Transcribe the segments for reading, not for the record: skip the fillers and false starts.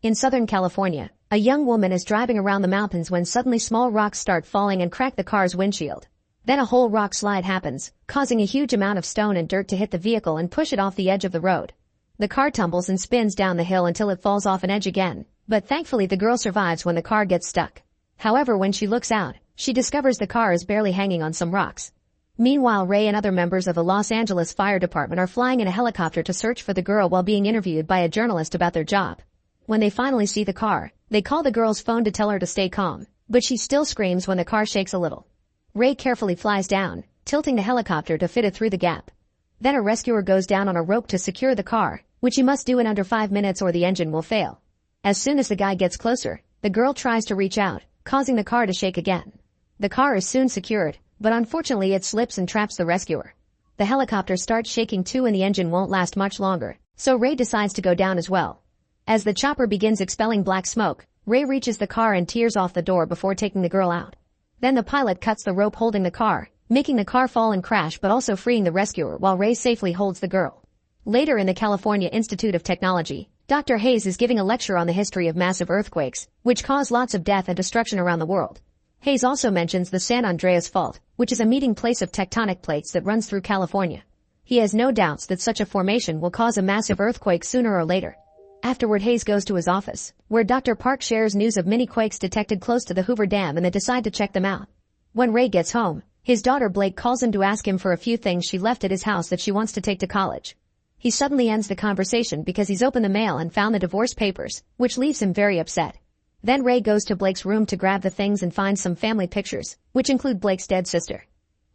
In Southern California, a young woman is driving around the mountains when suddenly small rocks start falling and crack the car's windshield. Then a whole rock slide happens, causing a huge amount of stone and dirt to hit the vehicle and push it off the edge of the road. The car tumbles and spins down the hill until it falls off an edge again, but thankfully the girl survives when the car gets stuck. However, when she looks out, she discovers the car is barely hanging on some rocks. Meanwhile, Ray and other members of the Los Angeles Fire Department are flying in a helicopter to search for the girl while being interviewed by a journalist about their job. When they finally see the car, they call the girl's phone to tell her to stay calm, but she still screams when the car shakes a little. Ray carefully flies down, tilting the helicopter to fit it through the gap. Then a rescuer goes down on a rope to secure the car, which he must do in under 5 minutes or the engine will fail. As soon as the guy gets closer, the girl tries to reach out, causing the car to shake again. The car is soon secured, but unfortunately it slips and traps the rescuer. The helicopter starts shaking too and the engine won't last much longer, so Ray decides to go down as well. As the chopper begins expelling black smoke, Ray reaches the car and tears off the door before taking the girl out. Then the pilot cuts the rope holding the car, making the car fall and crash but also freeing the rescuer while Ray safely holds the girl. Later in the California Institute of Technology, Dr. Hayes is giving a lecture on the history of massive earthquakes, which cause lots of death and destruction around the world. Hayes also mentions the San Andreas Fault, which is a meeting place of tectonic plates that runs through California. He has no doubts that such a formation will cause a massive earthquake sooner or later. Afterward, Hayes goes to his office, where Dr. Park shares news of many quakes detected close to the Hoover Dam and they decide to check them out. When Ray gets home, his daughter Blake calls him to ask him for a few things she left at his house that she wants to take to college. He suddenly ends the conversation because he's opened the mail and found the divorce papers, which leaves him very upset. Then Ray goes to Blake's room to grab the things and finds some family pictures, which include Blake's dead sister.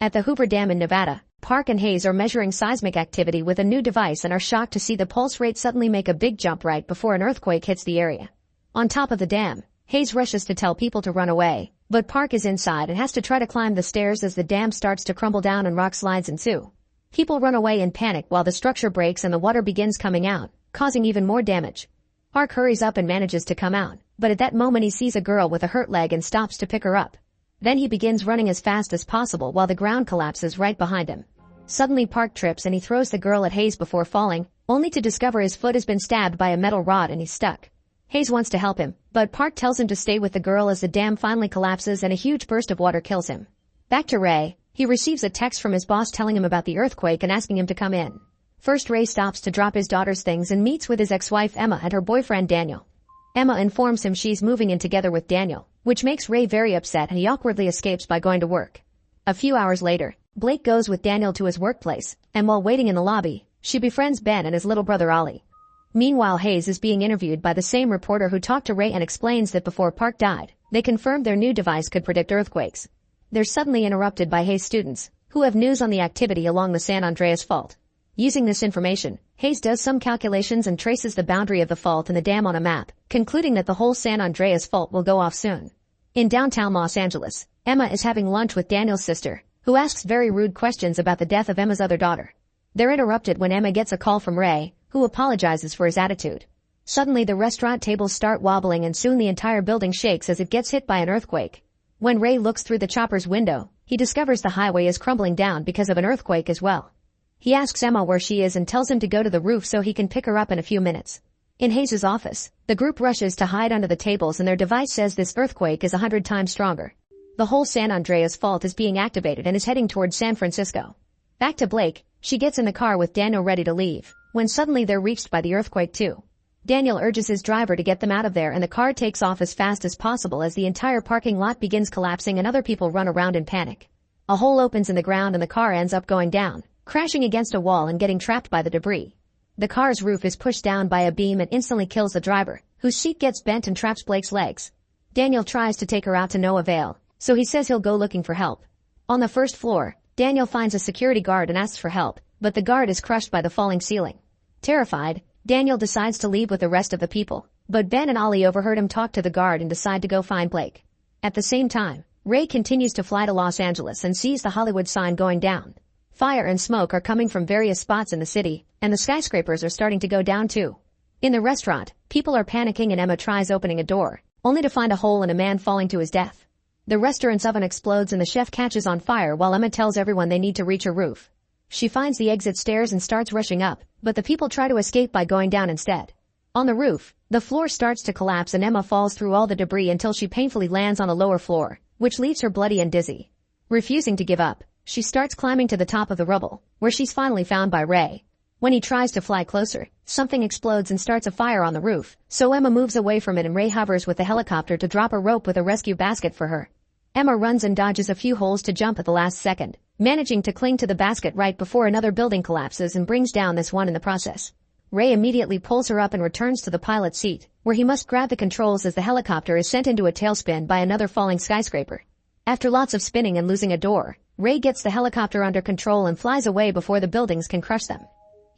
At the Hoover Dam in Nevada, Park and Hayes are measuring seismic activity with a new device and are shocked to see the pulse rate suddenly make a big jump right before an earthquake hits the area. On top of the dam, Hayes rushes to tell people to run away, but Park is inside and has to try to climb the stairs as the dam starts to crumble down and rock slides ensue. People run away in panic while the structure breaks and the water begins coming out, causing even more damage. Park hurries up and manages to come out, but at that moment he sees a girl with a hurt leg and stops to pick her up. Then he begins running as fast as possible while the ground collapses right behind him. Suddenly Park trips and he throws the girl at Hayes before falling, only to discover his foot has been stabbed by a metal rod and he's stuck. Hayes wants to help him, but Park tells him to stay with the girl as the dam finally collapses and a huge burst of water kills him. Back to Ray, he receives a text from his boss telling him about the earthquake and asking him to come in. First, Ray stops to drop his daughter's things and meets with his ex-wife Emma and her boyfriend Daniel. Emma informs him she's moving in together with Daniel, which makes Ray very upset and he awkwardly escapes by going to work. A few hours later, Blake goes with Daniel to his workplace, and while waiting in the lobby, she befriends Ben and his little brother Ollie. Meanwhile, Hayes is being interviewed by the same reporter who talked to Ray and explains that before Park died, they confirmed their new device could predict earthquakes. They're suddenly interrupted by Hayes' students, who have news on the activity along the San Andreas Fault. Using this information, Hayes does some calculations and traces the boundary of the fault and the dam on a map, concluding that the whole San Andreas Fault will go off soon. In downtown Los Angeles, Emma is having lunch with Daniel's sister, who asks very rude questions about the death of Emma's other daughter. They're interrupted when Emma gets a call from Ray, who apologizes for his attitude. Suddenly the restaurant tables start wobbling and soon the entire building shakes as it gets hit by an earthquake. When Ray looks through the chopper's window, he discovers the highway is crumbling down because of an earthquake as well. He asks Emma where she is and tells him to go to the roof so he can pick her up in a few minutes. In Hayes' office, the group rushes to hide under the tables and their device says this earthquake is 100 times stronger. The whole San Andreas Fault is being activated and is heading towards San Francisco. Back to Blake, she gets in the car with Daniel ready to leave, when suddenly they're reached by the earthquake too. Daniel urges his driver to get them out of there and the car takes off as fast as possible as the entire parking lot begins collapsing and other people run around in panic. A hole opens in the ground and the car ends up going down, crashing against a wall and getting trapped by the debris. The car's roof is pushed down by a beam and instantly kills the driver, whose seat gets bent and traps Blake's legs. Daniel tries to take her out to no avail, so he says he'll go looking for help. On the first floor, Daniel finds a security guard and asks for help, but the guard is crushed by the falling ceiling. Terrified, Daniel decides to leave with the rest of the people, but Ben and Ollie overheard him talk to the guard and decide to go find Blake. At the same time, Ray continues to fly to Los Angeles and sees the Hollywood sign going down. Fire and smoke are coming from various spots in the city, and the skyscrapers are starting to go down too. In the restaurant, people are panicking and Emma tries opening a door, only to find a hole and a man falling to his death. The restaurant's oven explodes and the chef catches on fire while Emma tells everyone they need to reach her roof. She finds the exit stairs and starts rushing up, but the people try to escape by going down instead. On the roof, the floor starts to collapse and Emma falls through all the debris until she painfully lands on the lower floor, which leaves her bloody and dizzy. Refusing to give up, she starts climbing to the top of the rubble, where she's finally found by Ray. When he tries to fly closer, something explodes and starts a fire on the roof, so Emma moves away from it and Ray hovers with the helicopter to drop a rope with a rescue basket for her. Emma runs and dodges a few holes to jump at the last second, managing to cling to the basket right before another building collapses and brings down this one in the process. Ray immediately pulls her up and returns to the pilot's seat, where he must grab the controls as the helicopter is sent into a tailspin by another falling skyscraper. After lots of spinning and losing a door, Ray gets the helicopter under control and flies away before the buildings can crush them.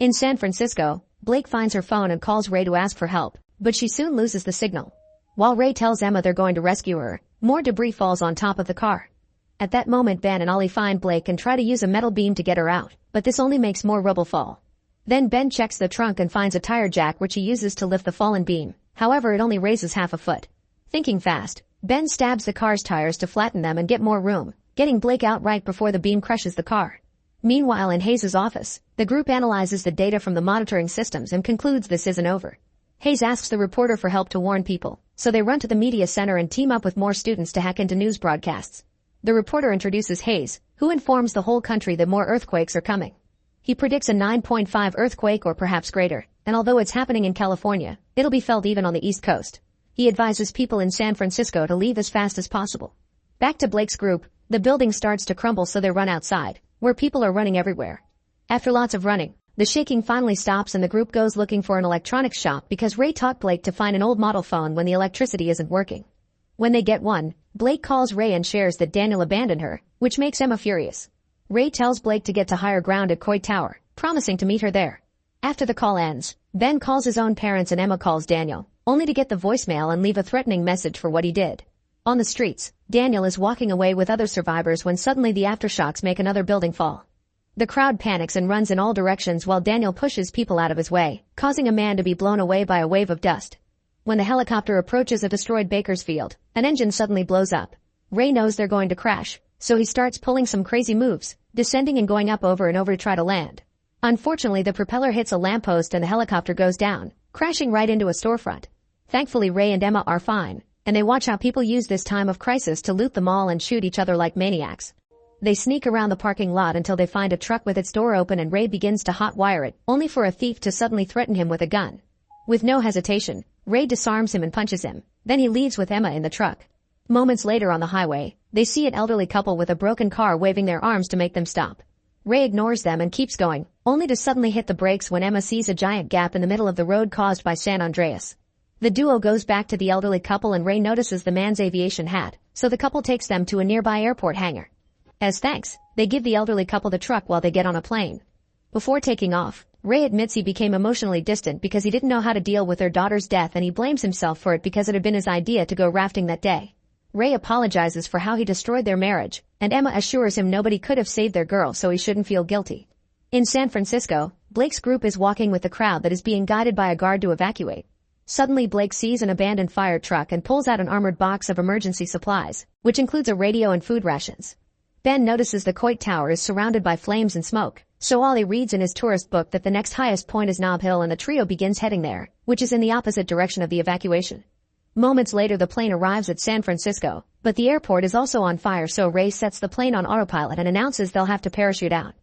In San Francisco, Blake finds her phone and calls Ray to ask for help, but she soon loses the signal. While Ray tells Emma they're going to rescue her, more debris falls on top of the car. At that moment Ben and Ollie find Blake and try to use a metal beam to get her out, but this only makes more rubble fall. Then Ben checks the trunk and finds a tire jack which he uses to lift the fallen beam, however it only raises half a foot. Thinking fast, Ben stabs the car's tires to flatten them and get more room, getting Blake out right before the beam crushes the car. Meanwhile in Hayes' office, the group analyzes the data from the monitoring systems and concludes this isn't over. Hayes asks the reporter for help to warn people, so they run to the media center and team up with more students to hack into news broadcasts. The reporter introduces Hayes, who informs the whole country that more earthquakes are coming. He predicts a 9.5 earthquake or perhaps greater, and although it's happening in California, it'll be felt even on the East Coast. He advises people in San Francisco to leave as fast as possible. Back to Blake's group, the building starts to crumble so they run outside, where people are running everywhere. After lots of running, the shaking finally stops and the group goes looking for an electronics shop because Ray taught Blake to find an old model phone when the electricity isn't working. When they get one, Blake calls Ray and shares that Daniel abandoned her, which makes Emma furious. Ray tells Blake to get to higher ground at Coit Tower, promising to meet her there. After the call ends, Ben calls his own parents and Emma calls Daniel, only to get the voicemail and leave a threatening message for what he did. On the streets, Daniel is walking away with other survivors when suddenly the aftershocks make another building fall. The crowd panics and runs in all directions while Daniel pushes people out of his way, causing a man to be blown away by a wave of dust. When the helicopter approaches a destroyed Bakersfield, an engine suddenly blows up. Ray knows they're going to crash, so he starts pulling some crazy moves, descending and going up over and over to try to land. Unfortunately, the propeller hits a lamppost and the helicopter goes down, crashing right into a storefront. Thankfully, Ray and Emma are fine, and they watch how people use this time of crisis to loot the mall and shoot each other like maniacs. They sneak around the parking lot until they find a truck with its door open and Ray begins to hot-wire it, only for a thief to suddenly threaten him with a gun. With no hesitation, Ray disarms him and punches him. Then he leaves with Emma in the truck. Moments later on the highway, they see an elderly couple with a broken car waving their arms to make them stop. Ray ignores them and keeps going, only to suddenly hit the brakes when Emma sees a giant gap in the middle of the road caused by San Andreas. The duo goes back to the elderly couple and Ray notices the man's aviation hat, so the couple takes them to a nearby airport hangar. As thanks, they give the elderly couple the truck while they get on a plane. Before taking off, Ray admits he became emotionally distant because he didn't know how to deal with their daughter's death and he blames himself for it because it had been his idea to go rafting that day. Ray apologizes for how he destroyed their marriage, and Emma assures him nobody could have saved their girl so he shouldn't feel guilty. In San Francisco, Blake's group is walking with the crowd that is being guided by a guard to evacuate. Suddenly Blake sees an abandoned fire truck and pulls out an armored box of emergency supplies, which includes a radio and food rations. Ben notices the Coit Tower is surrounded by flames and smoke, so Ollie reads in his tourist book that the next highest point is Nob Hill and the trio begins heading there, which is in the opposite direction of the evacuation. Moments later the plane arrives at San Francisco, but the airport is also on fire so Ray sets the plane on autopilot and announces they'll have to parachute out.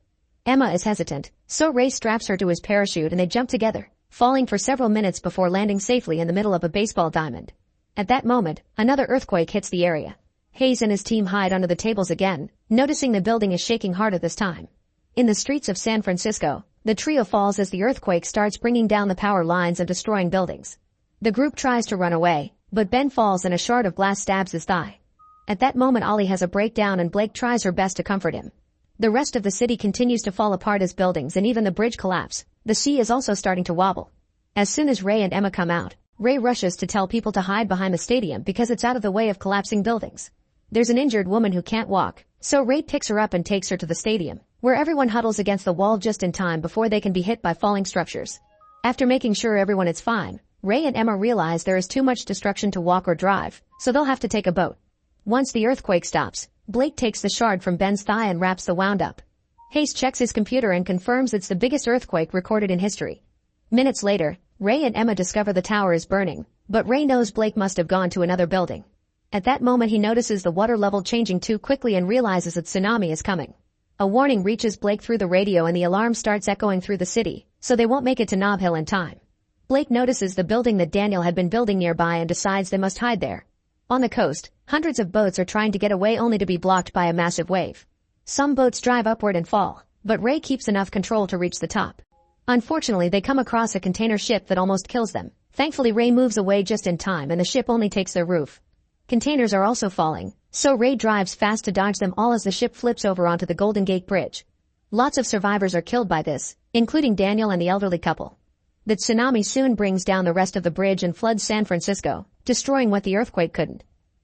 Emma is hesitant, so Ray straps her to his parachute and they jump together, falling for several minutes before landing safely in the middle of a baseball diamond. At that moment, another earthquake hits the area. Hayes and his team hide under the tables again, noticing the building is shaking harder this time. In the streets of San Francisco, the trio falls as the earthquake starts bringing down the power lines and destroying buildings. The group tries to run away, but Ben falls and a shard of glass stabs his thigh. At that moment Ollie has a breakdown and Blake tries her best to comfort him. The rest of the city continues to fall apart as buildings and even the bridge collapse. The sea is also starting to wobble. As soon as Ray and Emma come out, Ray rushes to tell people to hide behind the stadium because it's out of the way of collapsing buildings. There's an injured woman who can't walk, so Ray picks her up and takes her to the stadium, where everyone huddles against the wall just in time before they can be hit by falling structures. After making sure everyone is fine, Ray and Emma realize there is too much destruction to walk or drive, so they'll have to take a boat. Once the earthquake stops, Blake takes the shard from Ben's thigh and wraps the wound up. Hayes checks his computer and confirms it's the biggest earthquake recorded in history. Minutes later, Ray and Emma discover the tower is burning, but Ray knows Blake must have gone to another building. At that moment he notices the water level changing too quickly and realizes a tsunami is coming. A warning reaches Blake through the radio and the alarm starts echoing through the city, so they won't make it to Nob Hill in time. Blake notices the building that Daniel had been building nearby and decides they must hide there. On the coast, hundreds of boats are trying to get away only to be blocked by a massive wave. Some boats drive upward and fall, but Ray keeps enough control to reach the top. Unfortunately, they come across a container ship that almost kills them. Thankfully, Ray moves away just in time and the ship only takes their roof. Containers are also falling, so Ray drives fast to dodge them all as the ship flips over onto the Golden Gate Bridge. Lots of survivors are killed by this, including Daniel and the elderly couple. The tsunami soon brings down the rest of the bridge and floods San Francisco, destroying what the earthquake couldn't.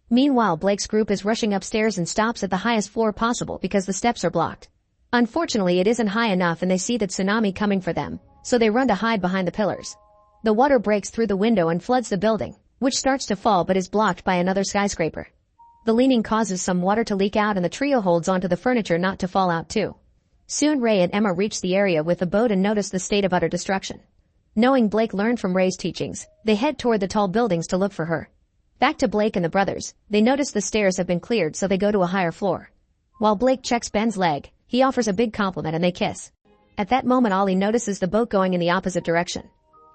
Meanwhile, Blake's group is rushing upstairs and stops at the highest floor possible because the steps are blocked. Unfortunately, it isn't high enough and they see the tsunami coming for them, so they run to hide behind the pillars. The water breaks through the window and floods the building, which starts to fall but is blocked by another skyscraper. The leaning causes some water to leak out and the trio holds onto the furniture not to fall out too. Soon Ray and Emma reach the area with the boat and notice the state of utter destruction. Knowing Blake learned from Ray's teachings, they head toward the tall buildings to look for her. Back to Blake and the brothers, they notice the stairs have been cleared so they go to a higher floor. While Blake checks Ben's leg, he offers a big compliment and they kiss. At that moment Ollie notices the boat going in the opposite direction.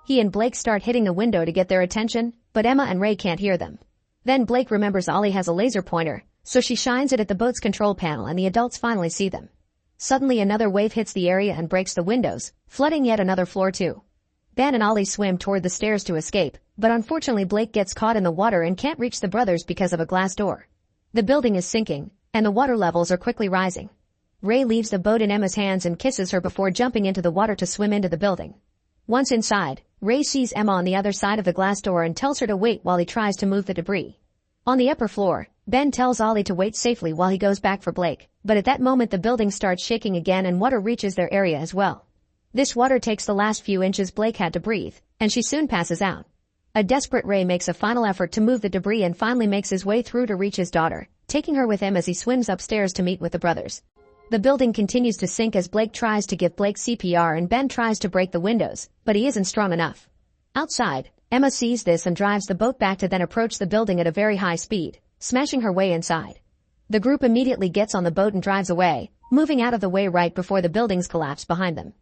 He and Blake start hitting the window to get their attention, but Emma and Ray can't hear them. Then Blake remembers Ollie has a laser pointer, so she shines it at the boat's control panel and the adults finally see them. Suddenly another wave hits the area and breaks the windows, flooding yet another floor too. Ben and Ollie swim toward the stairs to escape, but unfortunately Blake gets caught in the water and can't reach the brothers because of a glass door. The building is sinking, and the water levels are quickly rising. Ray leaves the boat in Emma's hands and kisses her before jumping into the water to swim into the building. Once inside, Ray sees Emma on the other side of the glass door and tells her to wait while he tries to move the debris. On the upper floor, Ben tells Ollie to wait safely while he goes back for Blake, but at that moment the building starts shaking again and water reaches their area as well. This water takes the last few inches Blake had to breathe, and she soon passes out. A desperate Ray makes a final effort to move the debris and finally makes his way through to reach his daughter, taking her with him as he swims upstairs to meet with the brothers. The building continues to sink as Blake tries to give Blake CPR and Ben tries to break the windows, but he isn't strong enough. Outside, Emma sees this and drives the boat back to then approach the building at a very high speed, smashing her way inside. The group immediately gets on the boat and drives away, moving out of the way right before the buildings collapse behind them.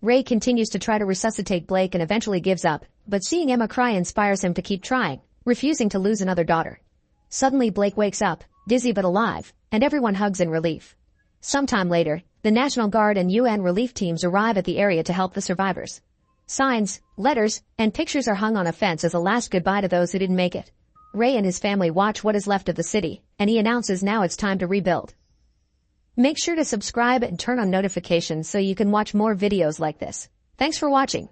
Ray continues to try to resuscitate Blake and eventually gives up, but seeing Emma cry inspires him to keep trying, refusing to lose another daughter. Suddenly Blake wakes up, dizzy but alive, and everyone hugs in relief. Sometime later, the National Guard and UN relief teams arrive at the area to help the survivors. Signs, letters, and pictures are hung on a fence as a last goodbye to those who didn't make it. Ray and his family watch what is left of the city, and he announces now it's time to rebuild. Make sure to subscribe and turn on notifications so you can watch more videos like this. Thanks for watching.